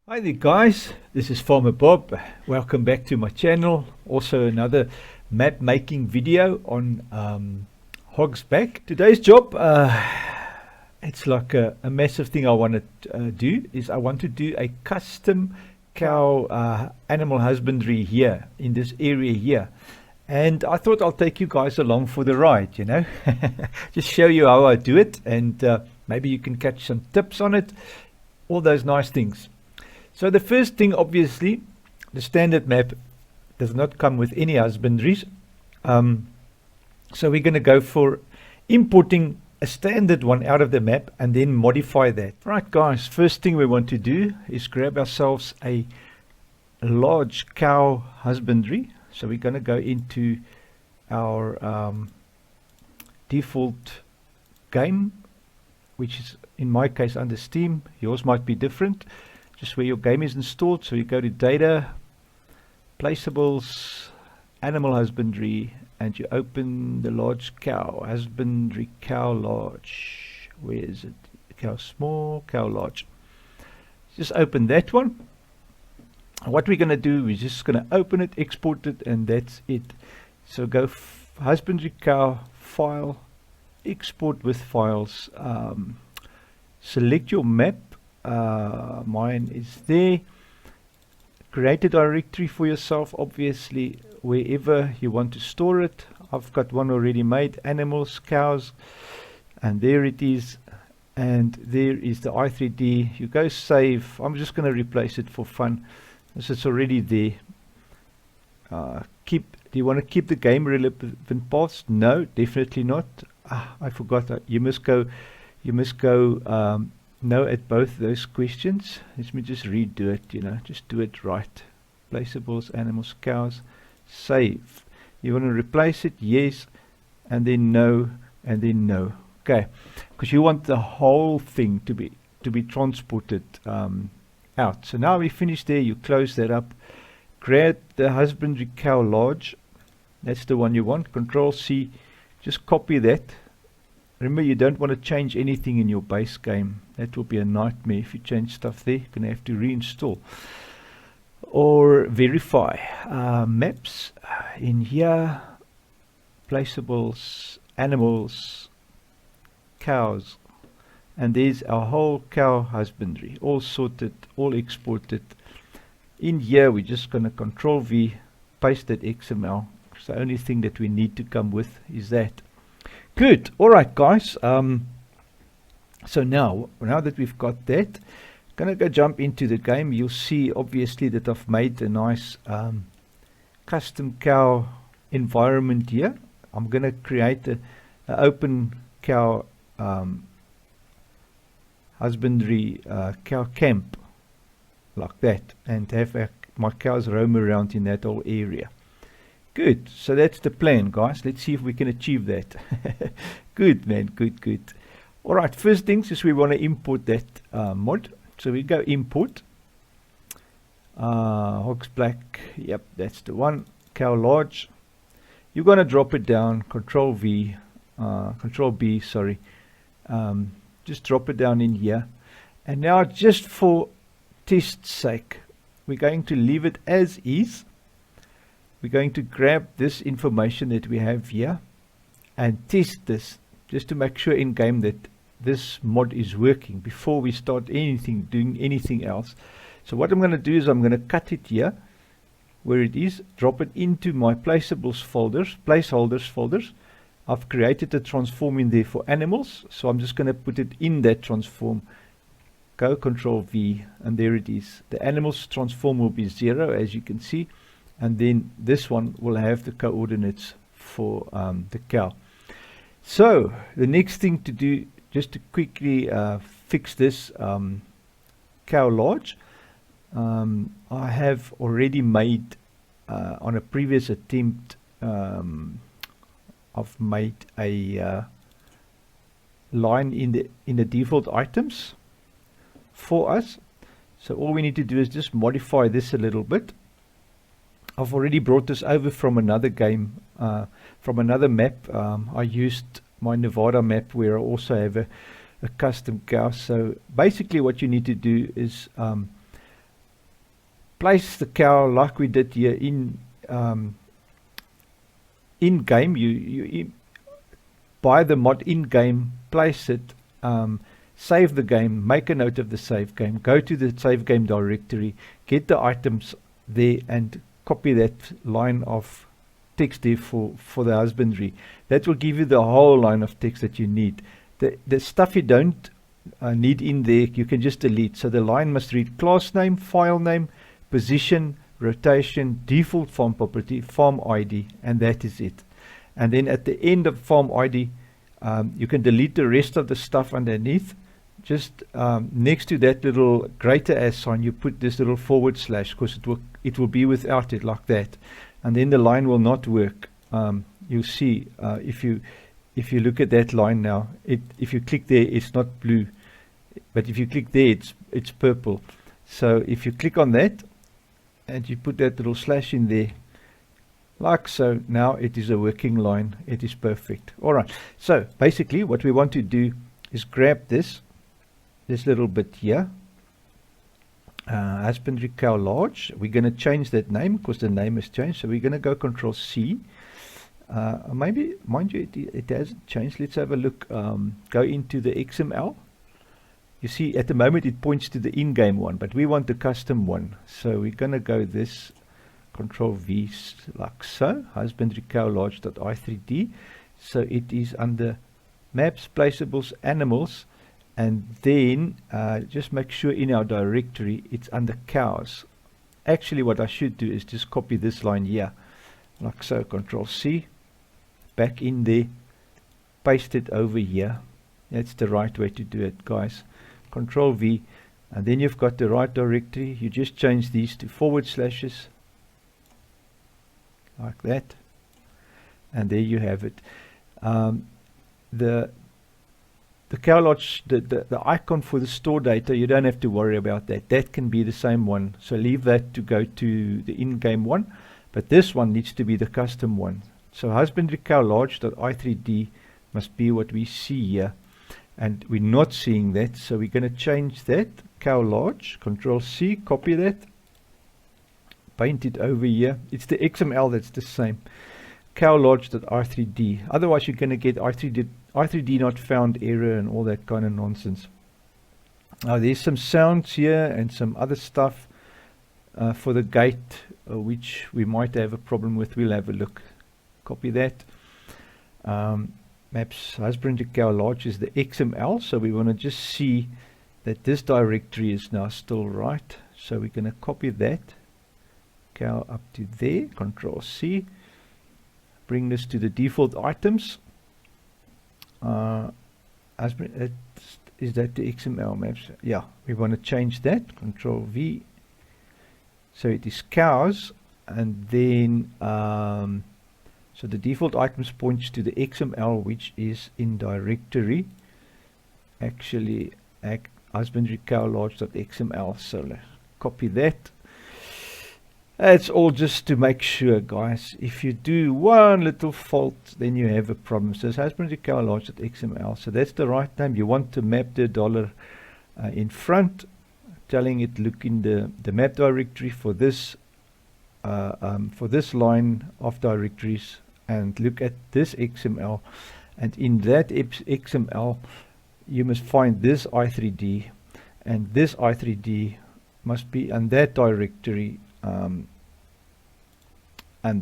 Hi there guys, this is Farmer Bob. Welcome back to my channel. Also another map making video on HogsBack. Today's job, it's like a massive thing I want to do, is I want to do a custom cow animal husbandry here in this area here. And I thought I'll take you guys along for the ride, you know. Just show you how I do it, and maybe you can catch some tips on it, all those nice things. So the first thing, obviously, the standard map does not come with any husbandries. So we're going to go for importing a standard one out of the map and then modify that. Right guys, first thing we want to do is grab ourselves a large cow husbandry. So we're going to go into our default game, which is in my case under Steam. Yours might be different. Just where your game is installed. So you go to data, placeables, animal husbandry, and you open the large cow husbandry, cow large. Where is it? Cow small, cow large. Just open that one. What we're going to do, we're just going to open it, export it, and that's it. So go husbandry cow, file, export with files. Select your map. Mine is there. Create a directory for yourself, obviously, wherever you want to store it. I've got one already made, animals, cows, and there it is. And there is the i3D. You go save. I'm just going to replace it for fun, as it's already there. Do you want to keep the game relevant paths? No, definitely not. I forgot that. You must go no at both those questions. Let me just redo it, you know, just do it right. Placeables, animals, cows, save. You want to replace it? Yes, and then no, and then no. Okay, because you want the whole thing to be transported out. So now we finished there. You close that up. Grab the husbandry cow large. That's the one you want. Control C. Just copy that. Remember, you don't want to change anything in your base game. That will be a nightmare if you change stuff there. You're going to have to reinstall or verify. Maps in here, placeables, animals, cows, and there's our whole cow husbandry, all sorted, all exported. In here, we're just going to Control V, paste that XML. So the only thing that we need to come with is that. Good. All right, guys. So now that we've got that, gonna go jump into the game. You'll see obviously that I've made a nice custom cow environment here. I'm gonna create a open cow husbandry cow camp like that, and have my cows roam around in that whole area. Good. So that's the plan, guys. Let's see if we can achieve that. Good, man. Good. All right. First things is we want to import that mod. So we go import. HogsBack. Yep, that's the one. Cow large. You're going to drop it down. Control V. Control B, sorry. Just drop it down in here. And now just for test's sake, we're going to leave it as is. We're going to grab this information that we have here and test this just to make sure in game that this mod is working before we start doing anything else. So what I'm going to do is I'm going to cut it here where it is, drop it into my placeables placeholders folders. I've created a transform in there for animals, so I'm just going to put it in that transform. Go Control V, and there it is. The animals transform will be 0, as you can see. And then this one will have the coordinates for the cow. So the next thing to do, just to quickly fix this cow large, I have already made on a previous attempt, I've made a line in the default items for us. So all we need to do is just modify this a little bit. I've already brought this over from another game, from another map. I used my Nevada map where I also have a custom cow. So basically what you need to do is place the cow like we did here in game. You buy the mod in game, place it, save the game, make a note of the save game, go to the save game directory, get the items there, and copy that line of text there for the husbandry. That will give you the whole line of text that you need. The stuff you don't need in there, you can just delete. So the line must read class name, file name, position, rotation, default farm property, farm ID, and that is it. And then at the end of farm ID, you can delete the rest of the stuff underneath. Just next to that little greater as sign, you put this little / because it will be without it, like that, and then the line will not work. You'll see if you look at that line now, if you click there, it's not blue, but if you click there, it's purple. So if you click on that and you put that little / in there, like so, now it is a working line. It is perfect. All right. So basically, what we want to do is grab this little bit here, husbandry cow large. We're going to change that name because the name has changed. So we're going to go Control C. Maybe, mind you, it hasn't changed. Let's have a look. Go into the XML. You see, at the moment it points to the in-game one, but we want the custom one. So we're going to go this, Control V, like so, husbandry cow large.i3d. So it is under maps, placeables, animals, and then just make sure in our directory it's under cows. Actually, what I should do is just copy this line here, like so, Control C, back in there, paste it over here. That's the right way to do it, guys. Control V, and then you've got the right directory. You just change these to /, like that, and there you have it. The cow lodge, the icon for the store data, you don't have to worry about that. That can be the same one, so leave that to go to the in-game one, but this one needs to be the custom one. So husbandry cow large.i3d must be what we see here, and we're not seeing that, so we're going to change that. Cow large, Control C, copy that, paint it over here. It's the XML that's the same. Cow large.i3d. Otherwise, you're going to get i3d not found error and all that kind of nonsense. Now, there's some sounds here and some other stuff for the gate, which we might have a problem with. We'll have a look. Copy that. Maps husbandry cow large is the XML, so we want to just see that this directory is now still right. So we're going to copy that. Cow up to there, Control C, bring this to the default items. Is that the XML maps? Yeah, we want to change that. Control V, so it is cows, and then so the default items points to the XML, which is in directory, actually husbandry cow large.xml. So let's copy that. It's all just to make sure, guys. If you do one little fault, then you have a problem. So it's husbandry cow large.xml. So that's the right name. You want to map the dollar in front, telling it look in the map directory for this line of directories, and look at this XML. And in that XML, you must find this i3d, and this i3d must be in that directory. And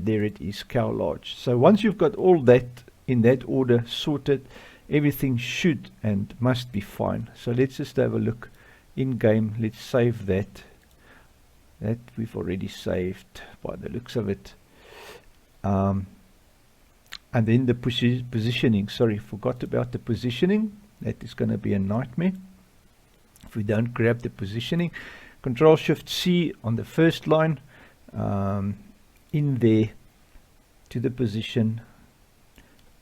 there it is, cow large. So once you've got all that in that order sorted, everything should and must be fine. So let's just have a look in game. Let's save that. That we've already saved by the looks of it. And then the positioning. Sorry, forgot about the positioning. That is going to be a nightmare if we don't grab the positioning. Control Shift C on the first line, in there to the position.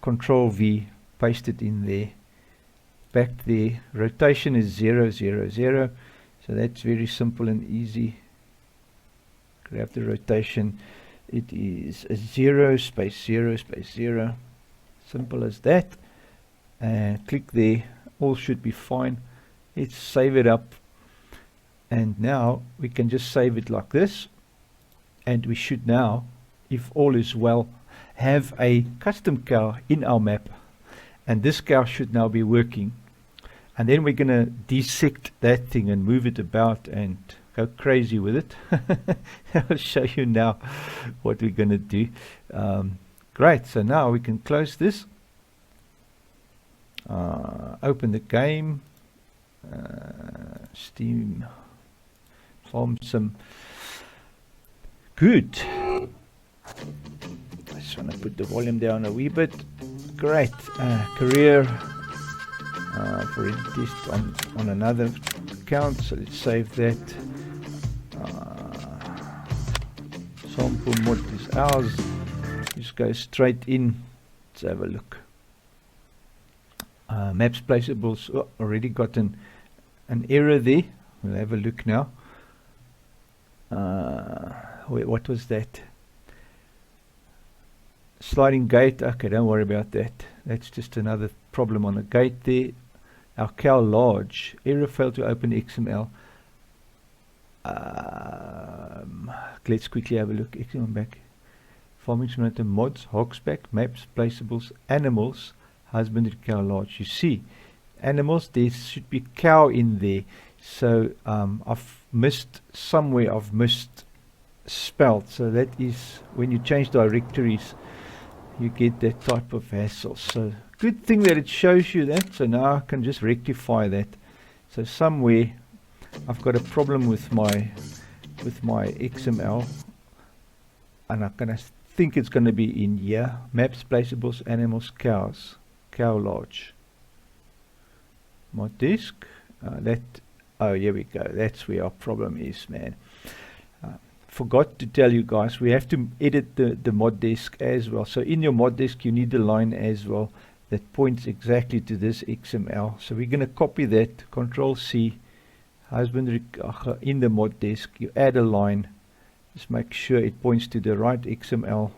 Control V, paste it in there, back there. Rotation is 0, 0, 0. So that's very simple and easy. Grab the rotation. It is a 0 space 0 space 0. Simple as that. And click there. All should be fine. Let's save it up. And now we can just save it like this. and we should now, if all is well, have a custom cow in our map, and this cow should now be working. And then we're going to dissect that thing and move it about and go crazy with it. I'll show you now what we're going to do. Great, so now we can close this, open the game, Steam, farm some. Good. I just want to put the volume down a wee bit. Great. Career for a test on another account, so let's save that. Sample mod is ours. Just go straight in. Let's have a look. Maps placeables. Oh, already got an error there. We'll have a look now. Wait, what was that? Sliding gate. Okay, don't worry about that. That's just another problem on the gate there. Our cow large. Error failed to open XML. Let's quickly have a look. XML back. Farming simulator mods, HogsBack, maps, placeables, animals, husbandry, cow large. You see, animals, there should be cow in there. So I've missed somewhere, I've missed spelled. So that is when you change directories, you get that type of hassle. So good thing that it shows you that. So now I can just rectify that. So somewhere I've got a problem with my XML, and I'm gonna think it's going to be in here. Maps, placeables, animals, cows, cow large. Mod disk. Oh, here we go. That's where our problem is, man. Forgot to tell you guys, we have to edit the mod disk as well. So in your mod disk, you need a line as well that points exactly to this XML. So we're going to copy that. Control C, husbandry in the mod disk. You add a line. Just make sure it points to the right XML.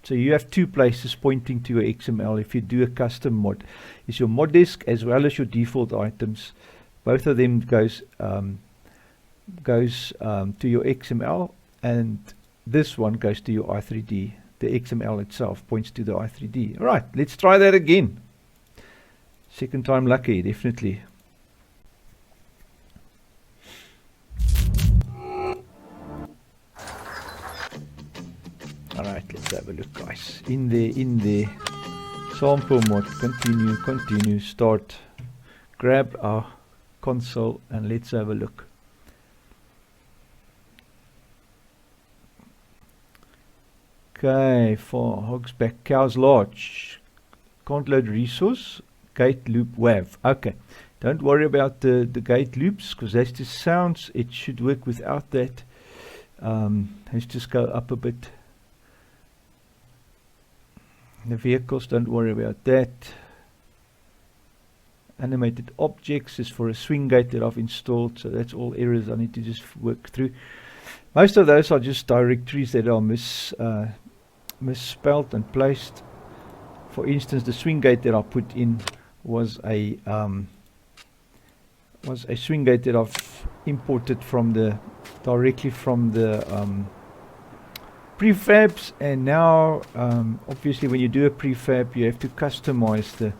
So you have two places pointing to your XML if you do a custom mod. It's your mod disk as well as your default items. Both of them goes to your XML, and this one goes to your i3D. The XML itself points to the i3D. All right, let's try that again. Second time lucky, definitely. Alright, let's have a look, guys. In the sample mod, continue, start, grab our console, and let's have a look. Okay, for HogsBack, cows large, can't load resource, gate loop WAV. Okay, don't worry about the gate loops, because that's just sounds. It should work without that. Let's just go up a bit. The vehicles, don't worry about that. Animated objects is for a swing gate that I've installed, so that's all errors I need to just work through. Most of those are just directories that are misspelled and placed. For instance, the swing gate that I put in was a swing gate that I've imported directly from the prefabs, and now obviously when you do a prefab you have to customize the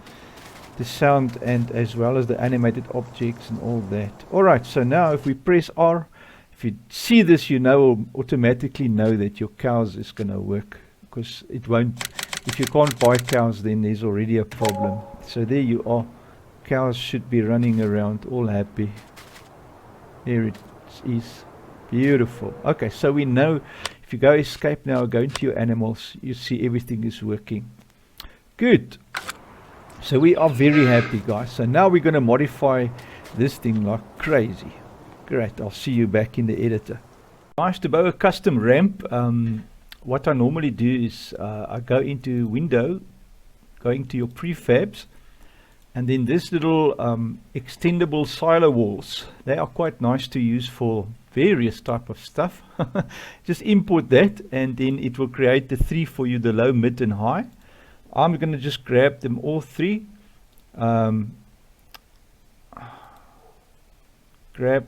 sound and as well as the animated objects and all that. Alright, so now if we press R, if you see this, you automatically know that your cows is going to work, because it won't. If you can't buy cows, then there's already a problem. So there you are, cows should be running around all happy. There it is, beautiful. Okay, so we know if you go escape now, go into your animals, you see everything is working. Good. So we are very happy, guys. So now we're going to modify this thing like crazy. Great, I'll see you back in the editor. Guys, to build a custom ramp, what I normally do is I go into window, going to your prefabs, and then this little extendable silo walls. They are quite nice to use for various type of stuff. Just import that, and then it will create the three for you, the low, mid and high. I'm going to just grab them all three, grab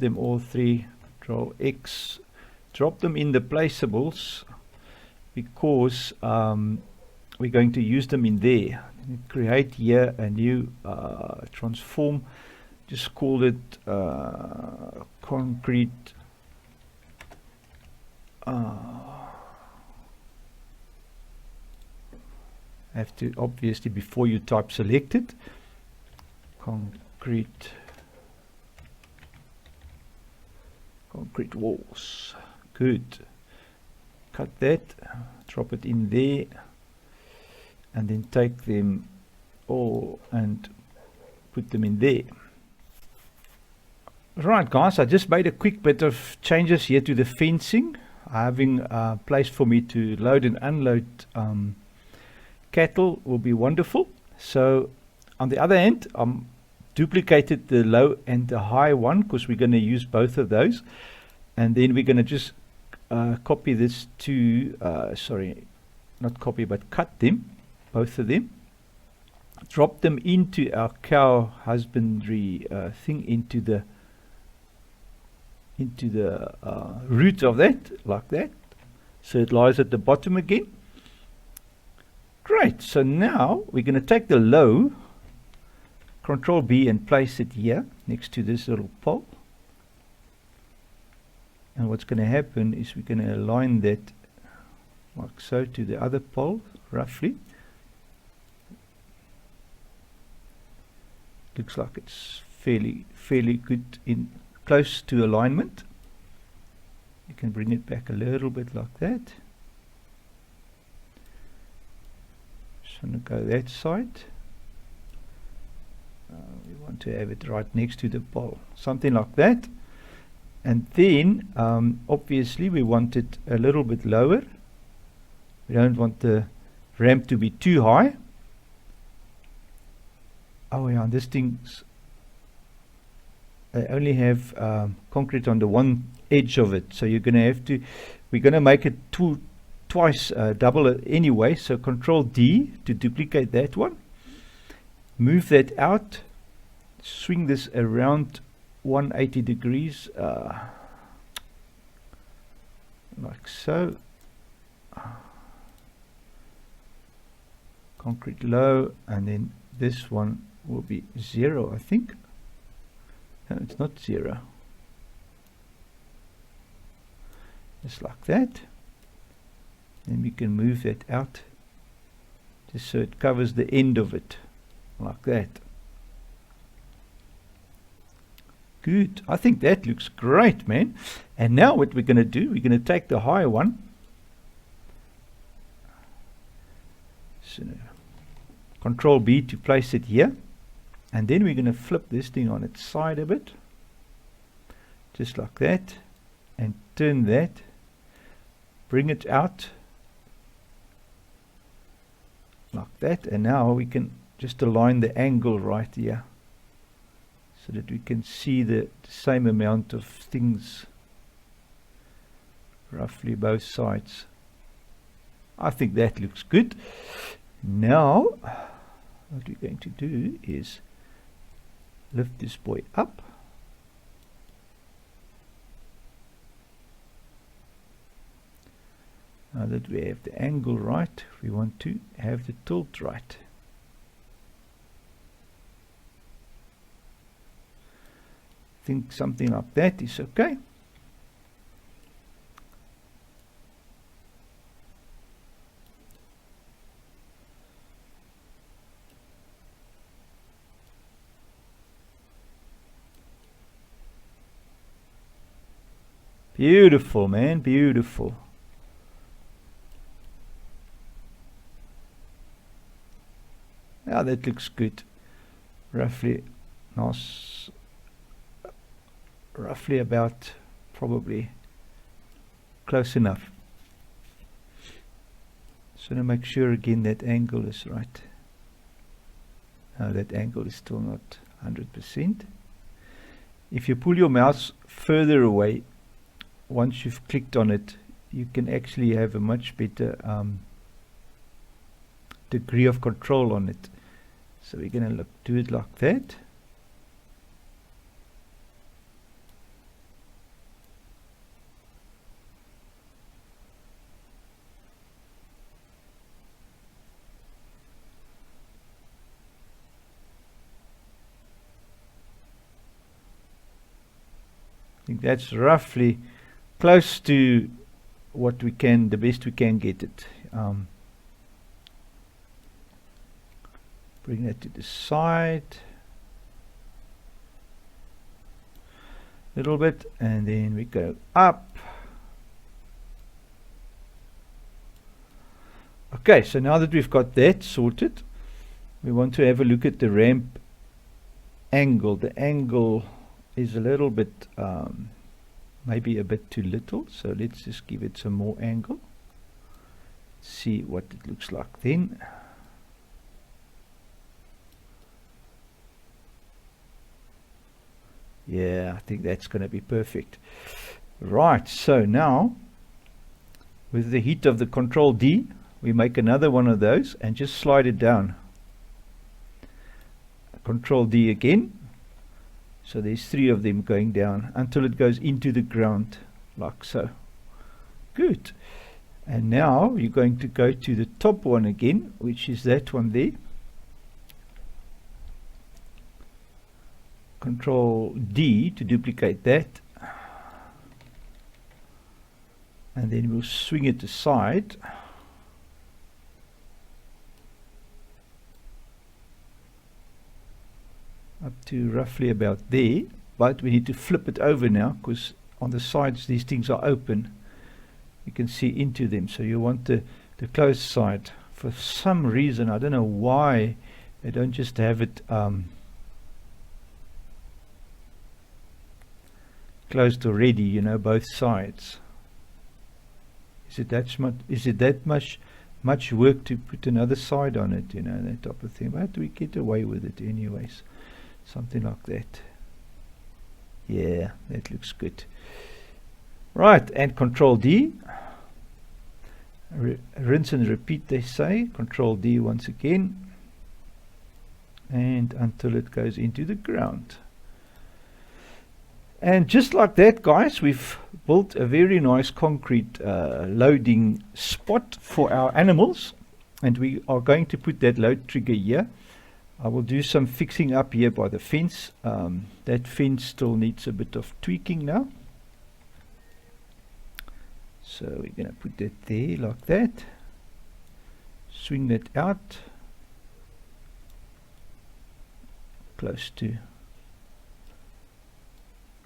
them all three, Control X, drop them in the placeables because we're going to use them in there. Create here a new transform, just call it concrete have to obviously, before you type, select it. Concrete walls. Good. Cut that, drop it in there, and then take them all and put them in there. Right guys, I just made a quick bit of changes here to the fencing, having a place for me to load and unload cattle will be wonderful. So on the other end, duplicated the low and the high one because we're going to use both of those, and then we're going to just copy this to sorry, not copy but cut them, both of them, drop them into our cow husbandry thing, into the root of that, like that, so it lies at the bottom again. Great. So now we're going to take the low, Control B, and place it here next to this little pole. And what's going to happen is we're going to align that like so to the other pole, roughly. Looks like it's fairly good, in close to alignment. You can bring it back a little bit like that. Just want to go that side. We want to have it right next to the pole, something like that. And then obviously we want it a little bit lower. We don't want the ramp to be too high. Oh yeah, this thing's, I only have concrete on the one edge of it, so you're going to have to, we're going to make it twice double it anyway. So Control D to duplicate that one, move that out, swing this around 180 degrees like so. Concrete low, and then this one will be 0, I think. No, it's not 0. Just like that. Then we can move that out just so it covers the end of it, like that. Good. I think that looks great, man. And now what we're going to do, we're going to take the higher one. So Control B to place it here. And then we're going to flip this thing on its side a bit. Just like that. And turn that. Bring it out. Like that. And now we can just align the angle right here, so that we can see the same amount of things roughly both sides. I think that looks good. Now what we're going to do is lift this boy up. Now that we have the angle right, we want to have the tilt right. Think something like that is okay. Beautiful, man, beautiful. Now that looks good. Roughly nice. Roughly about, probably close enough. So to make sure again that angle is right. Now that angle is still not 100%. If you pull your mouse further away, once you've clicked on it, you can actually have a much better degree of control on it. So we're going to do it like that. I think that's roughly close to what we can, the best we can get it. Bring that to the side a little bit, and then we go up. Okay, so now that we've got that sorted, we want to have a look at the ramp angle. The angle is a little bit, maybe a bit too little, so let's just give it some more angle. See what it looks like then. Yeah, I think that's going to be perfect. Right, so now with the heat of the Control D, we make another one of those and just slide it down. Control D again. So there's 3 of them going down until it goes into the ground, like so. Good. And now you're going to go to the top one again, which is that one there. Control D to duplicate that. And then we'll swing it aside. Up to roughly about there, but we need to flip it over now, because on the sides these things are open. You can see into them, so you want the closed side. For some reason, I don't know why they don't just have it closed already, you know, both sides. Is it that much work to put another side on it, you know, that type of thing? But we get away with it anyways. Something like that. Yeah, that looks good. Right, and Control D. Rinse and repeat, they say. Control D once again. And until it goes into the ground. And just like that, guys, we've built a very nice concrete loading spot for our animals. And we are going to put that load trigger here. I will do some fixing up here by the fence. That fence still needs a bit of tweaking now. So we're going to put that there like that. Swing that out. Close to.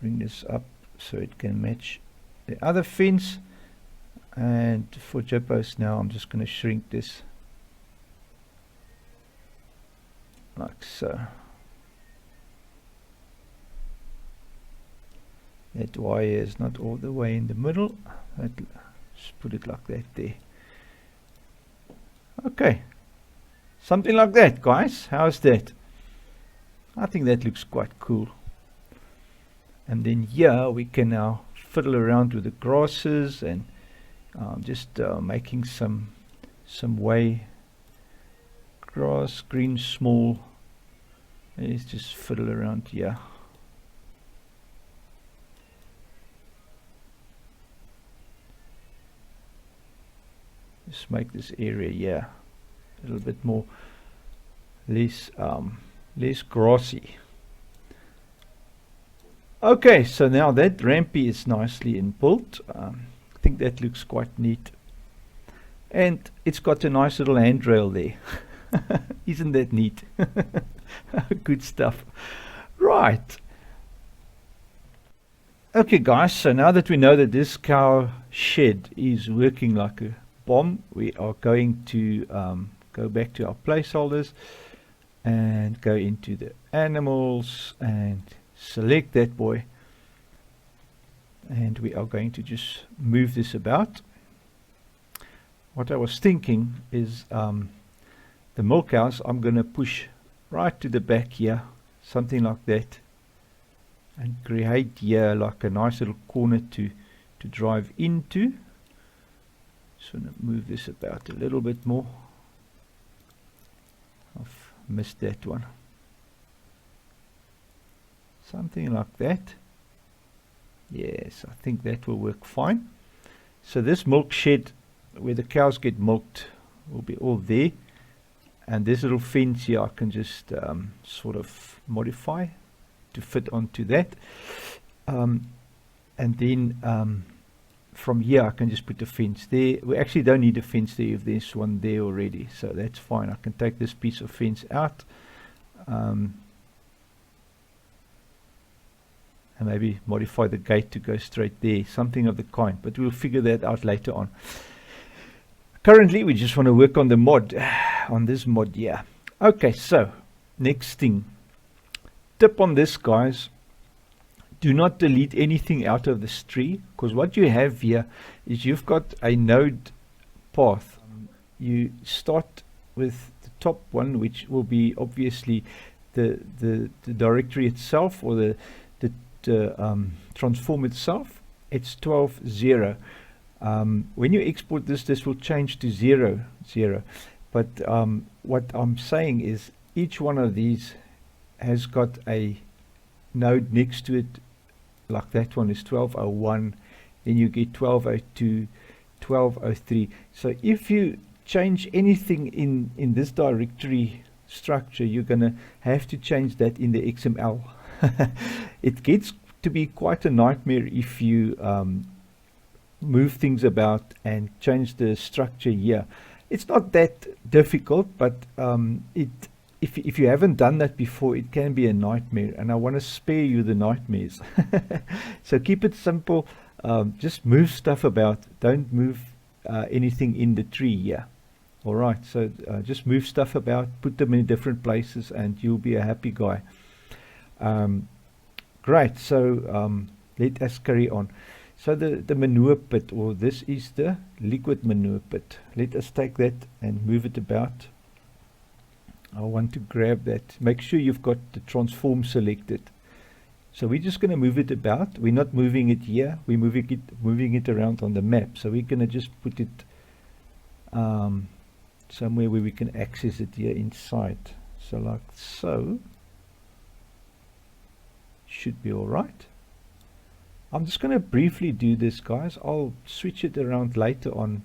Bring this up so it can match the other fence. And for Jippos now, I'm just going to shrink this. Like so. That wire is not all the way in the middle. Just put it like that there. Okay. Something like that, guys. How's that? I think that looks quite cool. And then here we can now fiddle around with the grasses and just making some way. Grass, green, small. Let's just fiddle around here. Just make this area here a little bit more less grassy. Okay, so now that rampy is nicely inbuilt. I think that looks quite neat. And it's got a nice little handrail there. Isn't that neat? Good stuff. Right. Okay, guys, so now that we know that this cow shed is working like a bomb, we are going to go back to our placeholders and go into the animals and select that boy. And we are going to just move this about. What I was thinking is the milk house I'm going to push right to the back here, something like that, and create here like a nice little corner to drive into. Just want to move this about a little bit more. I've missed that one. Something like that. Yes, I think that will work fine. So this milk shed where the cows get milked will be all there. And this little fence here I can just sort of modify to fit onto that. and then from here I can just put a fence there. We actually don't need a fence there if there's one there already, so that's fine. I can take this piece of fence out, and maybe modify the gate to go straight there, something of the kind, but we'll figure that out later on. Currently we just want to work on the mod, on this mod here. Okay, so next thing, tip on this, guys: do not delete anything out of this tree, because what you have here is you've got a node path. You start with the top one, which will be obviously the directory itself, or the transform itself. It's 12.0. When you export this, this will change to 0.0. But what I'm saying is each one of these has got a node next to it, like that one is 12.01, then you get 12.02, 12.03. So if you change anything in this directory structure, you're gonna have to change that in the XML. It gets to be quite a nightmare if you move things about and change the structure here. It's not that difficult, but if you haven't done that before, it can be a nightmare, and I want to spare you the nightmares. So keep it simple. Just move stuff about. Don't move anything in the tree here. Alright, so just move stuff about, put them in different places, and you'll be a happy guy. Great, so let us carry on. So the manure pit, or this is the liquid manure pit. Let us take that and move it about. I want to grab that. Make sure you've got the transform selected. So we're just going to move it about. We're not moving it here. We're moving it around on the map. So we're going to just put it somewhere where we can access it here inside. So like so. Should be all right. I'm just going to briefly do this, guys. I'll switch it around later on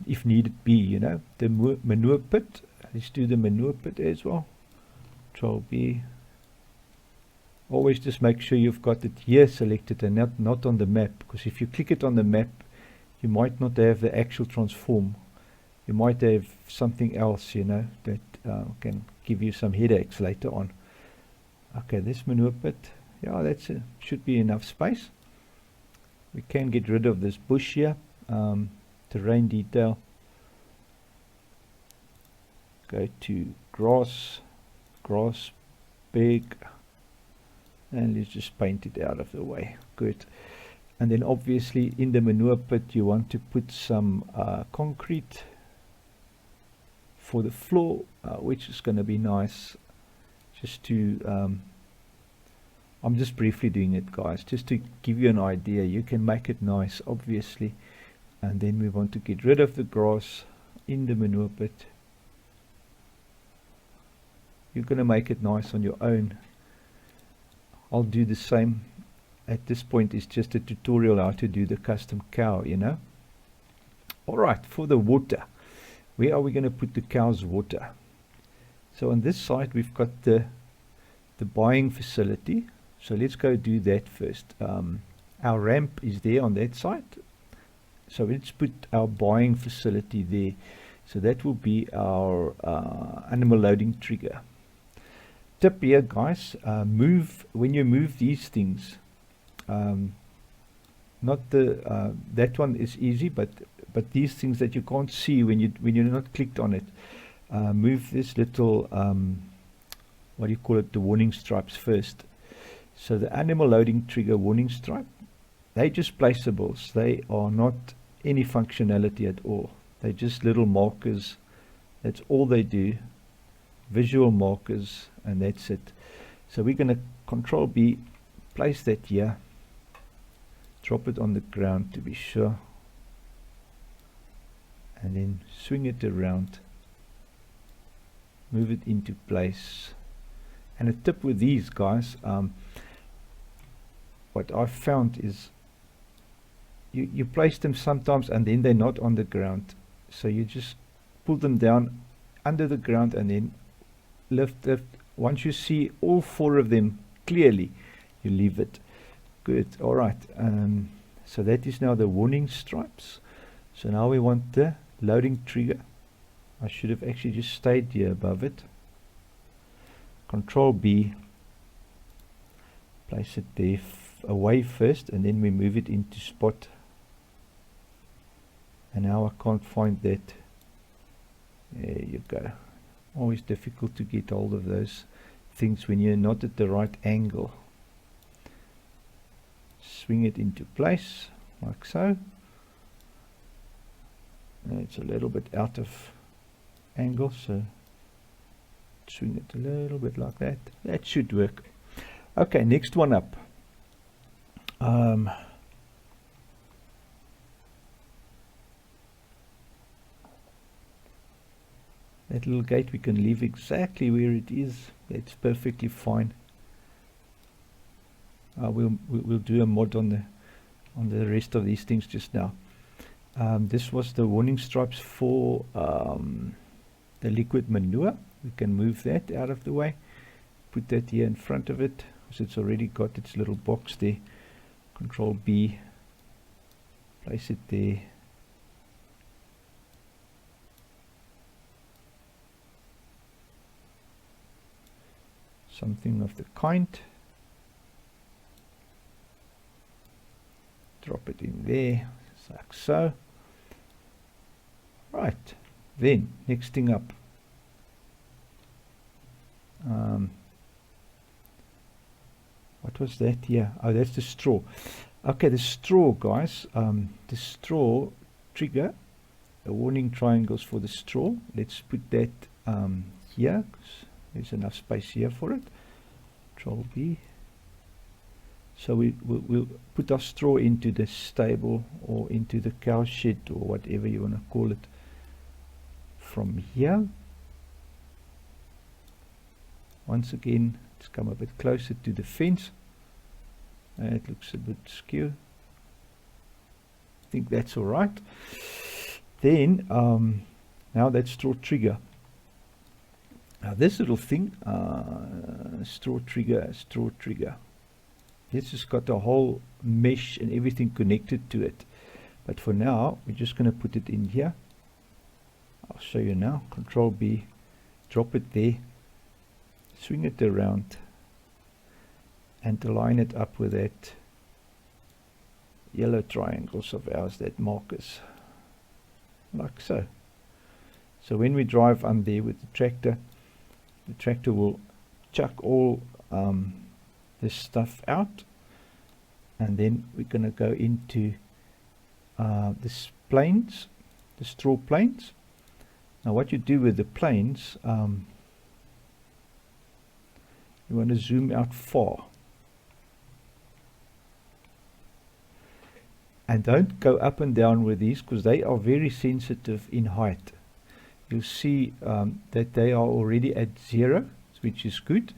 if needed be, you know. The manure pit. Let's do the manure pit as well. Control B. Always just make sure you've got it here selected and not on the map, because if you click it on the map, you might not have the actual transform. You might have something else, you know, that can give you some headaches later on. Okay, this manure pit, yeah, that's should be enough space. We can get rid of this bush here. Terrain detail. Go to grass, big, and let's just paint it out of the way. Good. And then obviously in the manure pit you want to put some concrete for the floor, which is going to be nice. Just to I'm just briefly doing it, guys, just to give you an idea. You can make it nice, obviously. And then we want to get rid of the grass in the manure pit. You're going to make it nice on your own. I'll do the same. At this point it's just a tutorial how to do the custom cow, you know. Alright, for the water, where are we going to put the cow's water? So on this side we've got the buying facility. So let's go do that first. Our ramp is there on that side. So let's put our buying facility there. So that will be our animal loading trigger. Tip here, guys, when you move these things, not the that one is easy, but these things that you can't see when you're not clicked on it, move this little what do you call it, the warning stripes first. So the animal loading trigger warning stripe, they're just placeables. They are not any functionality at all. They're just little markers. That's all they do. Visual markers, and that's it. So we're going to Control B, place that here, drop it on the ground to be sure, and then swing it around, move it into place. And a tip with these, guys, what I've found is you place them sometimes and then they're not on the ground, so you just pull them down under the ground and then lift. Once you see all four of them clearly, you leave it. Good. All right. So that is now the warning stripes. So now we want the loading trigger. I should have actually just stayed here above it. Control B. Place it there away first, and then we move it into spot. And now I can't find that. There you go. Always difficult to get hold of those things when you're not at the right angle. Swing it into place like so. And it's a little bit out of angle, so swing it a little bit like that. That should work. Okay, next one up. That little gate we can leave exactly where it is. It's perfectly fine. We'll do a mod on the rest of these things just now. This was the warning stripes for the liquid manure. We can move that out of the way. Put that here in front of it, because it's already got its little box there. Control B. Place it there. Something of the kind. Drop it in there, like so. Right, then next thing up. What was that here? Oh, that's the straw. Okay, the straw, guys. The straw trigger, the warning triangles for the straw. Let's put that here. There's enough space here for it. Control B. So we'll put our straw into the stable or into the cow shed or whatever you want to call it from here. Once again, let's come a bit closer to the fence. It looks a bit skew. I think that's all right. Then now that straw trigger. Now this little thing, straw trigger. This has got a whole mesh and everything connected to it. But for now, we're just going to put it in here. I'll show you now. Control B, drop it there, swing it around, and align it up with that yellow triangles of ours, that markers, like so. So when we drive on there with the tractor will chuck all this stuff out, and then we're going to go into this planes, the straw planes. Now what you do with the planes, you want to zoom out far, and don't go up and down with these, because they are very sensitive in height. You'll see that they are already at 0, which is good.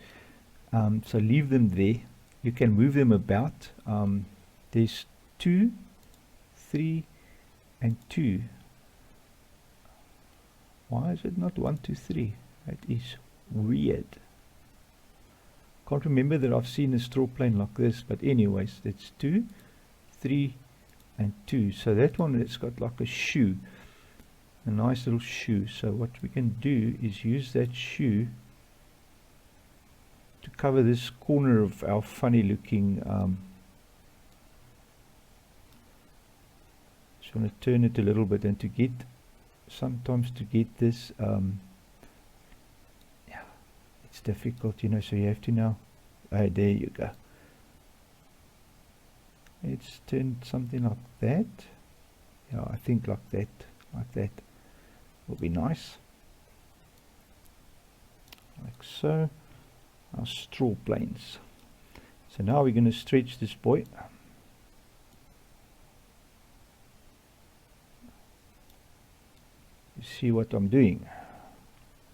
So leave them there. You can move them about. There's 2, 3, and 2. Why is it not 1, 2, 3? That is weird. Can't remember that I've seen a straw plane like this, but anyways, that's 2, 3, and 2. So that one, it's got like a shoe, a nice little shoe. So what we can do is use that shoe to cover this corner of our funny looking just want to turn it a little bit, and to get sometimes to get this yeah, it's difficult, you know, so you have to now there you go. Let's turn something like that. Yeah, I think like that will be nice, like so. Our straw planes. So now we're going to stretch this boy. You see what I'm doing?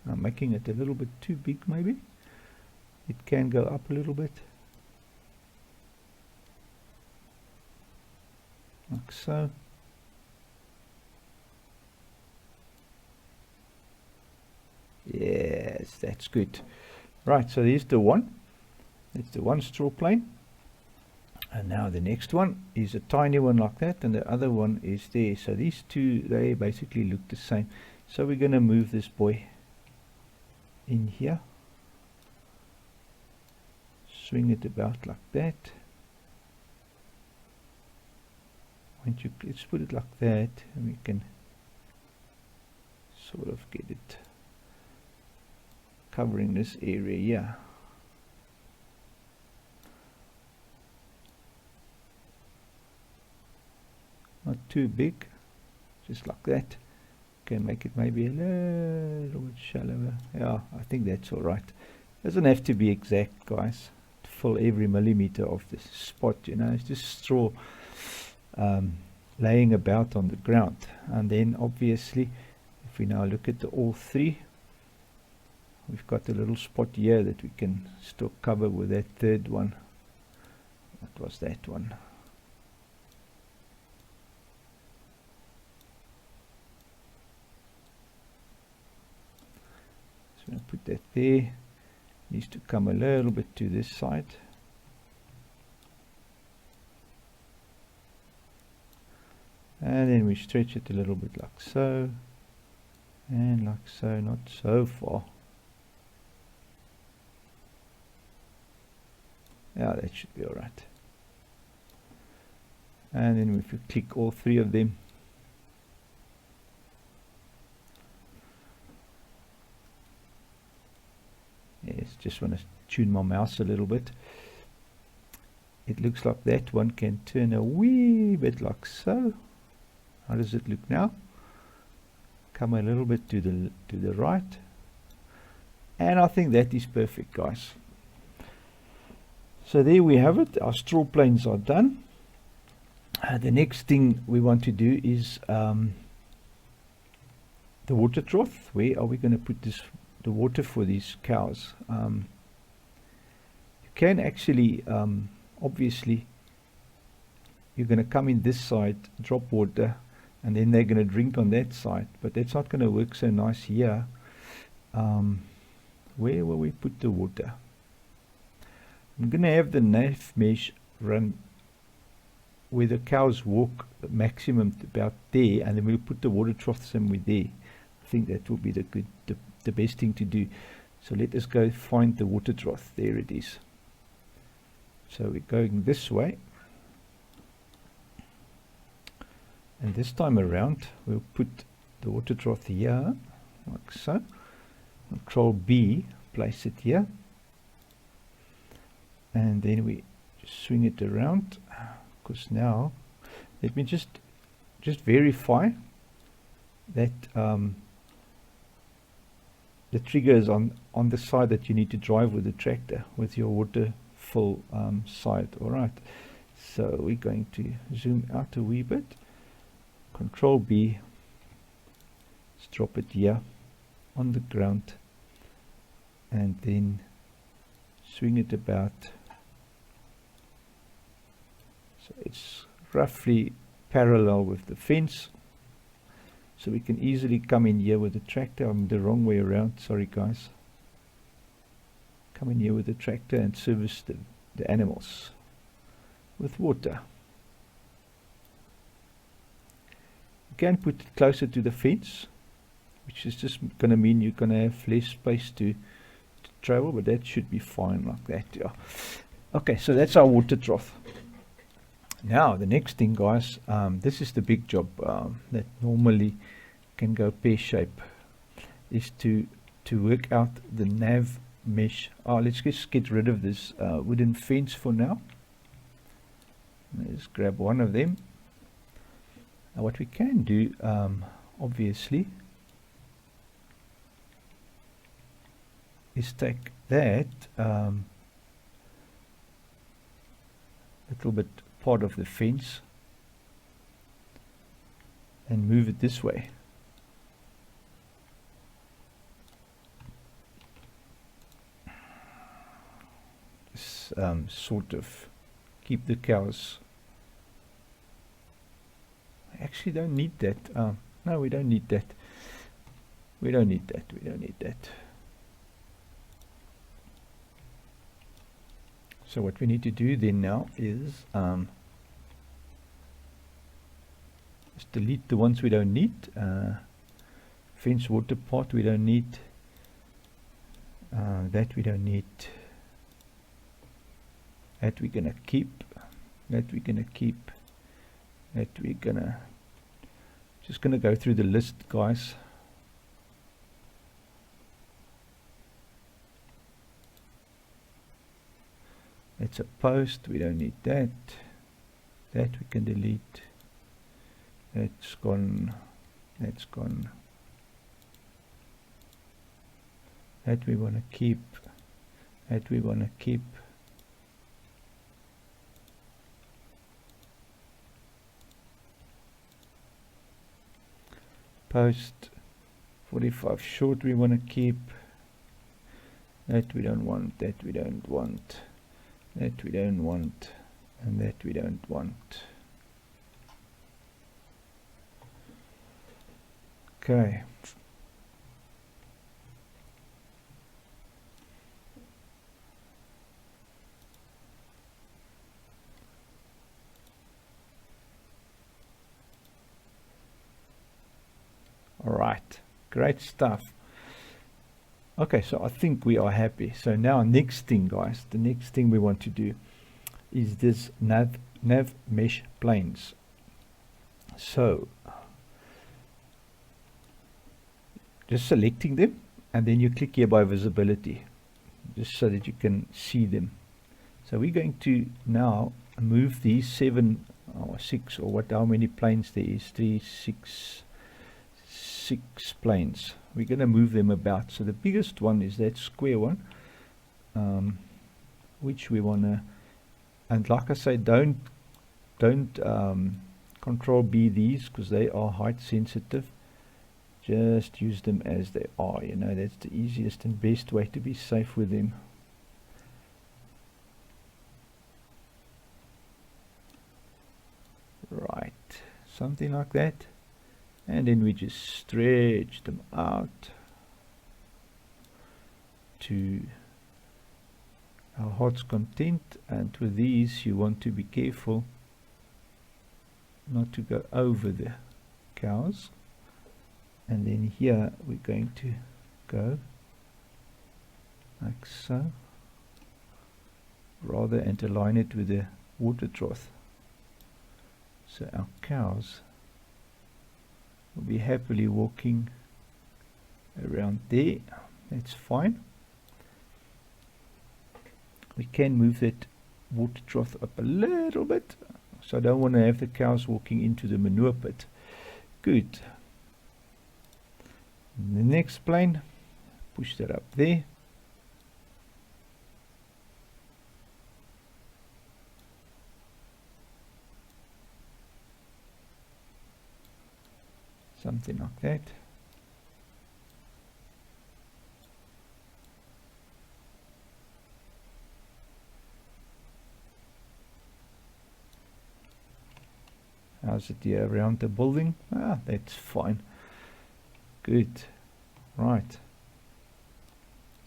I'm making it a little bit too big, maybe. It can go up a little bit, like so. Yes, that's good. Right, so there's the one. It's the one straw plane. And now the next one is a tiny one like that, and the other one is there. So these two, they basically look the same. So we're going to move this boy in here, swing it about like that. Let's put it like that, and we can sort of get it covering this area here. Not too big, just like that. Can make it maybe a little bit shallower. Yeah, I think that's all right. Doesn't have to be exact, guys, to fill every millimeter of this spot, you know. It's just straw laying about on the ground. And then obviously, if we now look at all three, we've got a little spot here that we can still cover with that third one. What was that one? So I'll put that there. Needs to come a little bit to this side. And then we stretch it a little bit like so. And like so, not so far. Yeah, that should be alright. And then if we click all three of them, yes, just want to tune my mouse a little bit. It looks like that one can turn a wee bit like so. How does it look now? Come a little bit to the right, and I think that is perfect, guys. So there we have it. Our straw planes are done. The next thing we want to do is the water trough. Where are we going to put the water for these cows? You can actually, obviously, you're going to come in this side, drop water, and then they're going to drink on that side, but that's not going to work so nice here. Where will we put the water? I'm going to have the nav mesh run where the cows walk maximum about there, and then we'll put the water trough somewhere there. I think that will be the best thing to do. So let us go find the water trough. There it is. So we're going this way. And this time around, we'll put the water trough here, like so. Control B, place it here. And then we just swing it around. Because now, let me just verify that the trigger is on the side that you need to drive with the tractor, with your water full side. Alright, so we're going to zoom out a wee bit. Control B, let's drop it here on the ground, and then swing it about so it's roughly parallel with the fence, so we can easily come in here with the tractor. I'm the wrong way around, sorry guys. Come in here with the tractor and service the animals with water. You can put it closer to the fence, which is just going to mean you're going to have less space to travel, but that should be fine like that. Yeah. Okay, so that's our water trough. Now the next thing, guys, this is the big job that normally can go pear-shaped, is to work out the nav mesh. Let's just get rid of this wooden fence for now. Let's grab one of them. Now what we can do, obviously, is take that little bit part of the fence and move it this way. Just, sort of keep the cows. I actually don't need that. No, we don't need that. We don't need that. We don't need that. So what we need to do then now is just delete the ones we don't need. Fence water part we don't need. That we don't need. That we're gonna keep. That we're gonna keep. That we're gonna just gonna go through the list, guys. It's a post, we don't need that. That we can delete. That's gone. That's gone. That we want to keep. That we want to keep. Post 45 short we want to keep. That we don't want. That we don't want. That we don't want, and that we don't want. Okay. All right, great stuff. Okay, so I think we are happy. So now next thing, guys, the next thing we want to do is this Nav Mesh Planes. So just selecting them, and then you click here by visibility, just so that you can see them. So we're going to now move these 7 or 6 or how many planes there is, 6 planes. We're going to move them about. So the biggest one is that square one, which we want to, and like I say, don't control B these because they are height sensitive. Just use them as they are, you know, that's the easiest and best way to be safe with them. Right, something like that. And then we just stretch them out to our heart's content. And with these you want to be careful not to go over the cows. And then here we're going to go like so, rather, and align it with the water trough. So our cows will be happily walking around there. That's fine. We can move that water trough up a little bit, so I don't want to have the cows walking into the manure pit. Good. And the next plane, push that up there. Something like that. How's it here around the building? Ah, that's fine. Good. Right.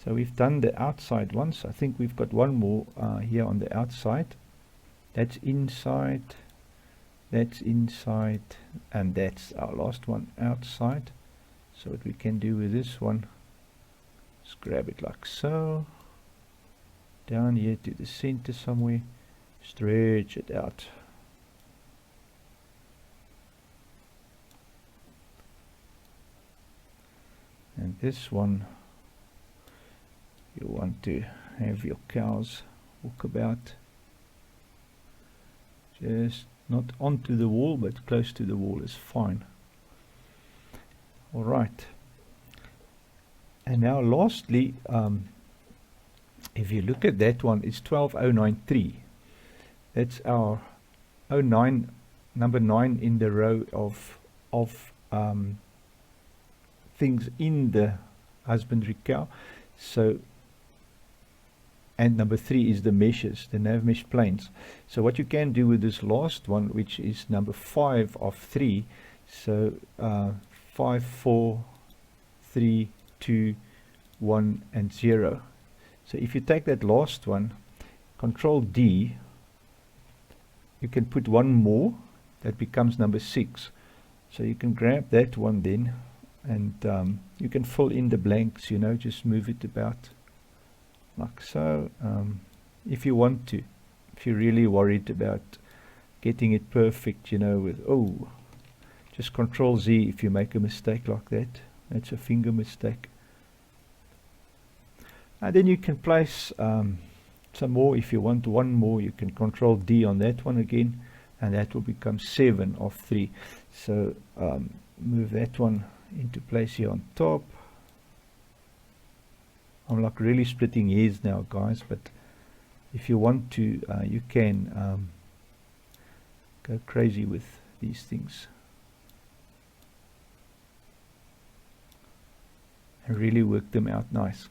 So we've done the outside ones. I think we've got one more here on the outside. That's inside. That's inside, and that's our last one outside. So what we can do with this one is grab it like so, down here to the center somewhere, stretch it out. And this one, you want to have your cows walk about, just not onto the wall, but close to the wall is fine. All right. And now lastly, if you look at that one, it's 12093. That's our 09, number 9 in the row of things in the husbandry cow. So, and number 3 is the meshes, the Nav Mesh Planes. So what you can do with this last one, which is number 5 of 3, so 5, 4, 3, 2, 1 and 0. So if you take that last one Control D, you can put one more, that becomes number 6. So you can grab that one then, and you can fill in the blanks, you know, just move it about like so, if you want to, if you're really worried about getting it perfect, you know, with, oh, just Control Z if you make a mistake like that. That's a finger mistake. And then you can place some more. If you want one more, you can Control D on that one again, and that will become 7 of 3. So move that one into place here on top. I'm like really splitting hairs now, guys, but if you want to, you can go crazy with these things and really work them out nice.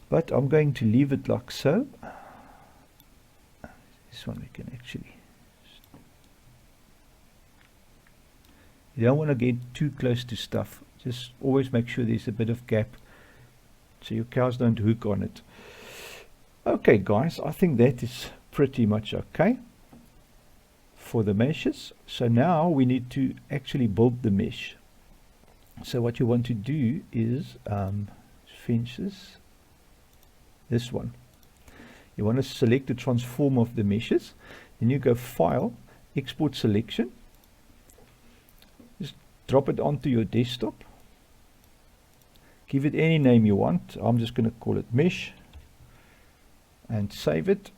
But I'm going to leave it like so. This one we can actually, you don't want to get too close to stuff. Just always make sure there's a bit of gap so your cows don't hook on it. Okay guys, I think that is pretty much okay for the meshes. So now we need to actually build the mesh. So what you want to do is fences, this one. You want to select the transform of the meshes, then you go File, Export Selection, just drop it onto your desktop, give it any name you want. I'm just going to call it Mesh, and save it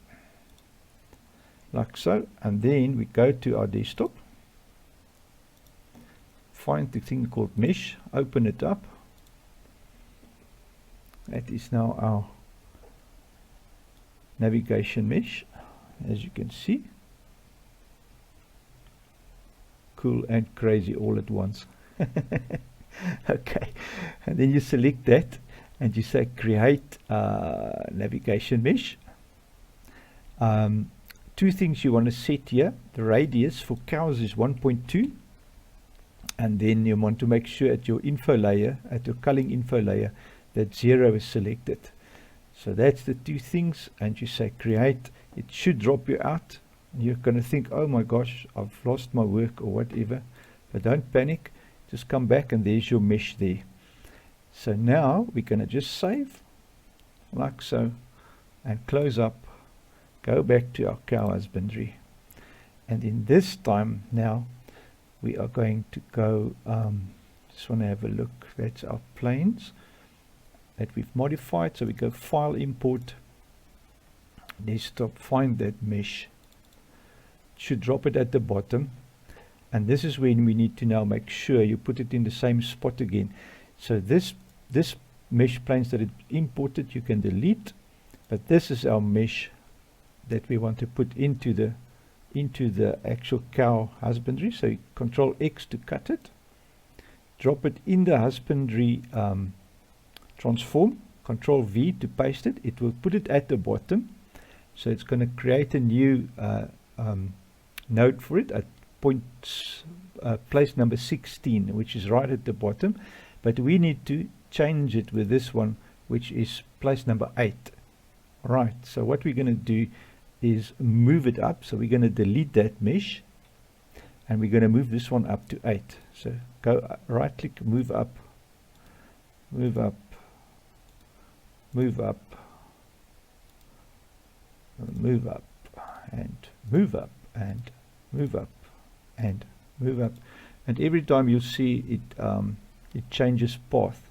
like so. And then we go to our desktop, find the thing called Mesh, open it up. That is now our navigation mesh, as you can see. Cool and crazy all at once. Okay, and then you select that and you say create navigation mesh. Two things you want to set here. The radius for cows is 1.2, and then you want to make sure at your info layer, at your culling info layer, that 0 is selected. So that's the two things, and you say create. It should drop you out. You're going to think, oh my gosh, I've lost my work or whatever, but don't panic. Just come back and there's your mesh there. So now we're going to just save like so and close up, go back to our cow husbandry, and in this time now we are going to go, just want to have a look. That's our planes that we've modified. So we go File, Import, Desktop, find that mesh, should drop it at the bottom, and this is when we need to now make sure you put it in the same spot again. So this mesh planes that it imported you can delete, but this is our mesh that we want to put into the actual cow husbandry. So you Control X to cut it, drop it in the husbandry transform, Control V to paste it. It will put it at the bottom, so it's going to create a new node for it at place number 16, which is right at the bottom, but we need to change it with this one, which is place number 8. Right, so what we're going to do is move it up. So we're going to delete that mesh and we're going to move this one up to 8. So go right click, move up, move up, move up, move up, and move up, and move up, and move up, and every time you see it it changes path.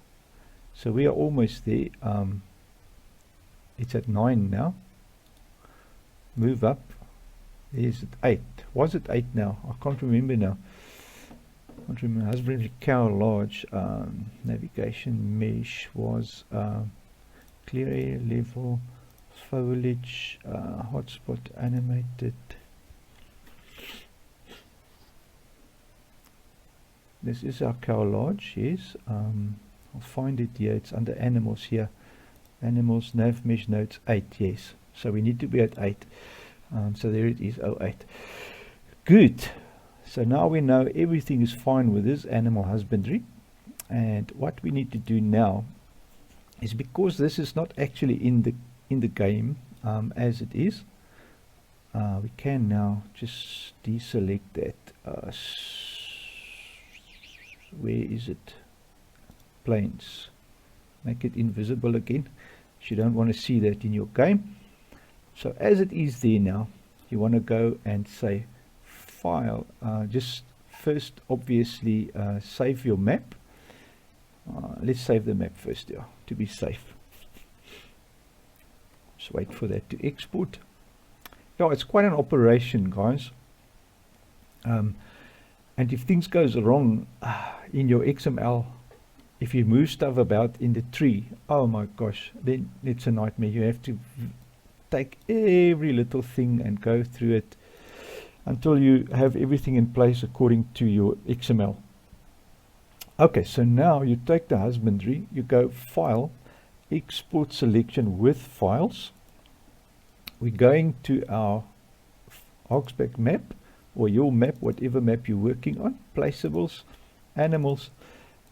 So we are almost there. It's at 9 now. Move up. There's at 8. Was it 8 now? I can't remember now. I can't remember. Husbandry cow large. Navigation mesh was clear area level, foliage, hotspot animated. This is our cow lodge, yes. I'll find it here. It's under animals here. Animals, nav mesh nodes 8, yes. So we need to be at 8. So there it is, 08. Good. So now we know everything is fine with this animal husbandry. And what we need to do now is, because this is not actually in the in the game as it is. We can now just deselect that. Where is it? Planes. Make it invisible again. You don't want to see that in your game. So as it is there now, you want to go and say file. Just first obviously save your map. Let's save the map first, yeah, to be safe. Just wait for that to export. Yeah, it's quite an operation, guys. And if things goes wrong in your XML, if you move stuff about in the tree, oh my gosh, then it's a nightmare. You have to take every little thing and go through it until you have everything in place according to your XML. Okay, so now you take the husbandry, you go File, Export Selection with Files. We're going to our HogsBack map, or your map, whatever map you're working on, placeables, animals,